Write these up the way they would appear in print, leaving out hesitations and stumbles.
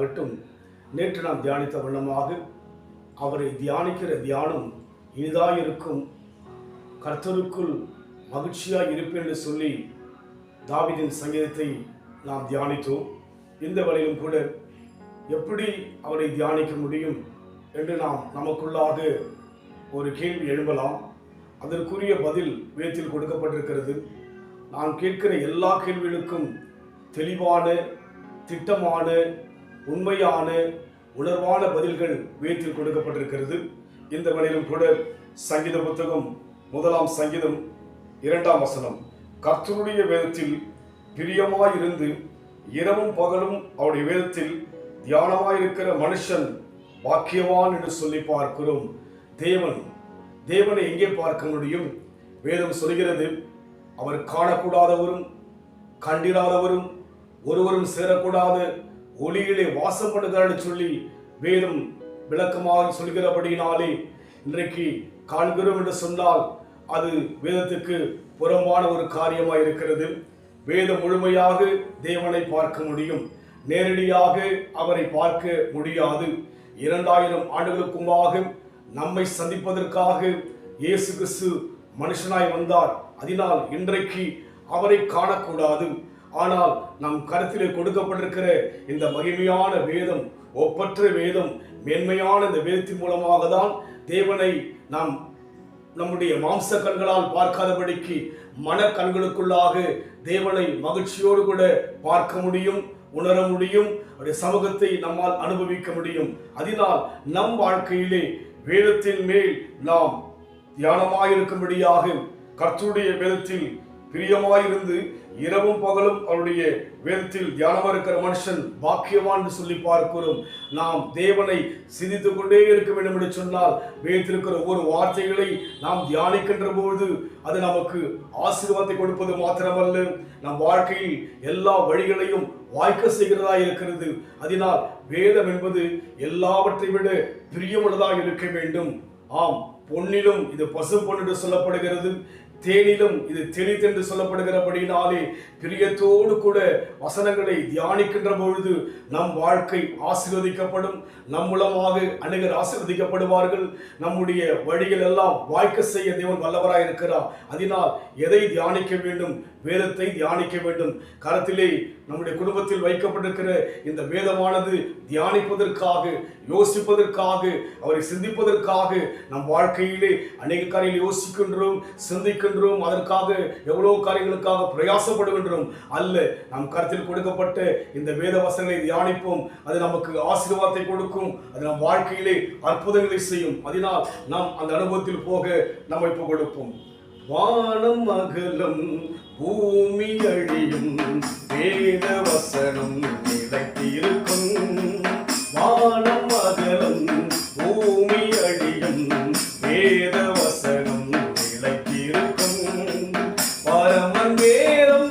உண்டாகட்டும். நேற்று நாம் தியானித்த வண்ணமாக அவரை தியானிக்கிற தியானம் இனிதாயிருக்கும், கர்த்தருக்குள் மகிழ்ச்சியாக இருப்பேன் என்று சொல்லி தாவீதின் சங்கீதத்தை நாம் தியானித்தோம். இந்த வழியிலும் கூட எப்படி அவரை தியானிக்க முடியும் என்று நாம் நமக்குள்ளாக ஒரு கேள்வி எழுப்பலாம். அதற்குரிய பதில் வேதத்தில் கொடுக்கப்பட்டிருக்கிறது. நான் கேட்கிற எல்லா கேள்விகளுக்கும் தெளிவான, திட்டமான, உண்மையான, உணர்வான பதில்கள் வேதத்தில் கொடுக்கப்பட்டிருக்கிறது. இந்த வழியிலும் கூட சங்கீத புத்தகம் 1 சங்கீதம் 2 வசனம், கர்த்தருடைய வேதத்தில் பிரியமாயிருந்து இரவும் பகலும் அவருடைய வேதத்தில் தியானமாயிருக்கிற மனுஷன் பாக்கியவான் என்று சொல்லி பார்க்கிறோம். தேவனை எங்கே பார்க்க முடியும்? வேதம் சொல்கிறது, அவர் காணக்கூடாதவரும் கண்டிராதவரும் ஒருவரும் சேரக்கூடாத ஒளியிலே வாசம் பண்ணுகிறார் என்று சொல்லி வேதம் விளக்கமாக சொல்கிறபடினாலே இன்றைக்கு காண்கிறோம் என்று சொன்னால் அது வேதத்துக்கு புறம்பான ஒரு காரியமாக இருக்கிறது. வேதம் முழுமையாக தேவனை பார்க்க முடியும், நேரடியாக அவரை பார்க்க முடியாது. 2000 ஆண்டுகளுக்கு முன்பாக நம்மை சந்திப்பதற்காக இயேசு கிறிஸ்து மனுஷனாய் வந்தார். அதனால் இன்றைக்கு அவரை காணக்கூடாது. ஆனால் நம் கருத்திலே கொடுக்கப்பட்டிருக்கிற இந்த மகிமையான வேதம், ஒப்பற்ற வேதம், மேன்மையான இந்த வேதத்தின் மூலமாக தான் தேவனை நாம் நம்முடைய மாம்ச கண்களால் பார்க்காதபடிக்கு மன கண்களுக்குள்ளாக தேவனை மகிழ்ச்சியோடு கூட பார்க்க முடியும், உணர முடியும், அவருடைய சமூகத்தை நம்மால் அனுபவிக்க முடியும். அதனால் நம் வாழ்க்கையிலே வேதத்தின் மேல் நாம் தியானமாயிருக்கும்படியாக கர்த்தருடைய வேதத்தில் பிரியமாயிருந்து இரவும் பகலும் அவருடைய வேதத்தில் தியானமாக இருக்கிற மனுஷன் பாக்கியவான் என்று சொல்லி பார்க்கிறோம். நாம் தேவனை சிந்தித்து கொண்டே இருக்க வேண்டும் என்று சொன்னால் வேதத்தில் இருக்கிற ஒவ்வொரு வார்த்தைகளை நாம் தியானிக்கின்ற பொழுது அது நமக்கு ஆசீர்வாதத்தை கொடுப்பது மாத்திரமல்ல, நம் வாழ்க்கையில் எல்லா வழிகளையும் வாய்க்க செய்கிறதா இருக்கிறது. அதனால் வேதம் என்பது எல்லாவற்றை விட பிரியமுள்ளதாக இருக்க வேண்டும். ஆம், பொன்னிலும் இது பசு பொன் என்று சொல்லப்படுகிறது, தேனிலும் இது தெளித்தென்று சொல்லப்படுகிறபடினாலே பிரியத்தோடு கூட வசனங்களை தியானிக்கின்ற பொழுது நம் வாழ்க்கை ஆசீர்வதிக்கப்படும். நம் மூலமாக அநேகர் ஆசீர்வதிக்கப்படுவார்கள். நம்முடைய வழிகள் எல்லாம் வாய்க்க செய்ய தேவன் வல்லவராய் இருக்கிறார். அதனால் எதை தியானிக்க வேண்டும்? வேதத்தை தியானிக்க வேண்டும். கரத்திலே நம்முடைய குடும்பத்தில் வைக்கப்பட்டிருக்கிற இந்த வேதமானது தியானிப்பதற்காக, யோசிப்பதற்காக, அவரை சிந்திப்பதற்காக நம் வாழ்க்கையிலே அநேக காரியங்களை யோசிக்கின்றோம், சிந்திக்கின்றோம். அதற்காக எவ்வளவு காரியங்களுக்காக பிரயாசப்படுகின்றோம். அல்ல, நம் கருத்தில் கொடுக்கப்பட்ட இந்த வேத வசனங்களை தியானிப்போம். அது நமக்கு ஆசீர்வாதத்தை கொடுக்கும், அது நம் வாழ்க்கையிலே அற்புதங்களை செய்யும். அதனால் நாம் அந்த அனுபவத்தில் போக நம்மை கொடுப்போம். வானம் அகலம் பூமி அழியும், வேத வசனம் நிலைத்திருக்கும். வானம் அகலம் பூமி அழியும், வேத வசனம் நிலைத்திருக்கும். பரமன் வேதம்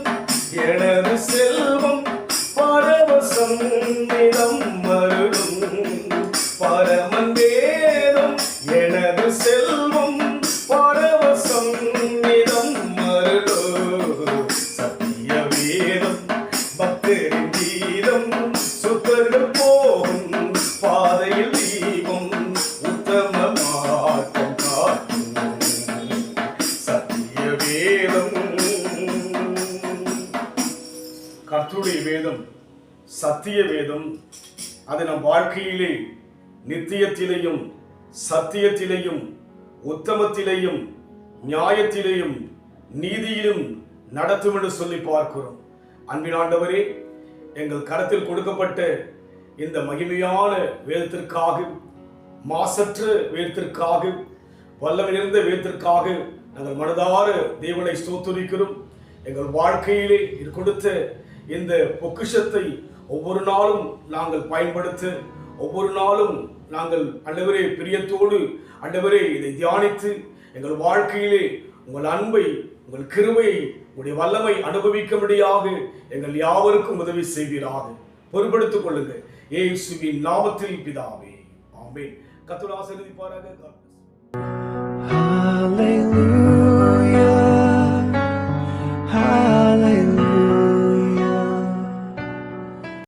எனது செல்வம், பரவசம் நிலம் மருளும். பரமன் வேதம் எனது செல்வம், பரவசம் நிலம் மருளும். சத்திய வேதம் பக்தரின் கீதம், சுத்தர்கள் போகும் பாதையில் தீபம், உத்தம மார்க்கம் காட்டும். சத்திய வேதம், கர்த்தருடைய வேதம், சத்திய வேதம், அது நம் வாழ்க்கையிலே நித்தியத்திலேயும் சத்தியத்திலேயும் உத்தமத்திலேயும் நியாயத்திலேயும் நீதியிலும் நடத்தும் என்று சொல்லி பார்க்கிறோம். அன்பின் ஆண்டவரே, எங்கள் கரத்தில் கொடுக்கப்பட்ட இந்த மகிமையான வேதத்திற்காக, மாசற்ற வேதத்திற்காக, வல்லமை நிறைந்த வேதத்திற்காக நாங்கள் மனதார தேவனை ஸ்தோத்திரிக்கிறோம். எங்கள் வாழ்க்கையிலே இது கொடுத்த இந்த பொக்கிஷத்தை ஒவ்வொரு நாளும் நாங்கள் பயன்படுத்த, ஒவ்வொரு நாளும் நாங்கள் ஆண்டவரே பிரியத்தோடு ஆண்டவரே இதை தியானித்து எங்கள் வாழ்க்கையிலே உங்கள் அன்பை, உங்கள் கிருபையை, உங்களுடைய வல்லமை அனுபவிக்கும்படியாக எங்கள் யாவருக்கும் உதவி செய்வீராக. பொறுப்படுத்திக் கொள்ளுங்கள். இயேசுவின் நாமத்தில் பிதாவே, ஆமென். கர்த்தர் ஆசீர்வதிப்பாராக.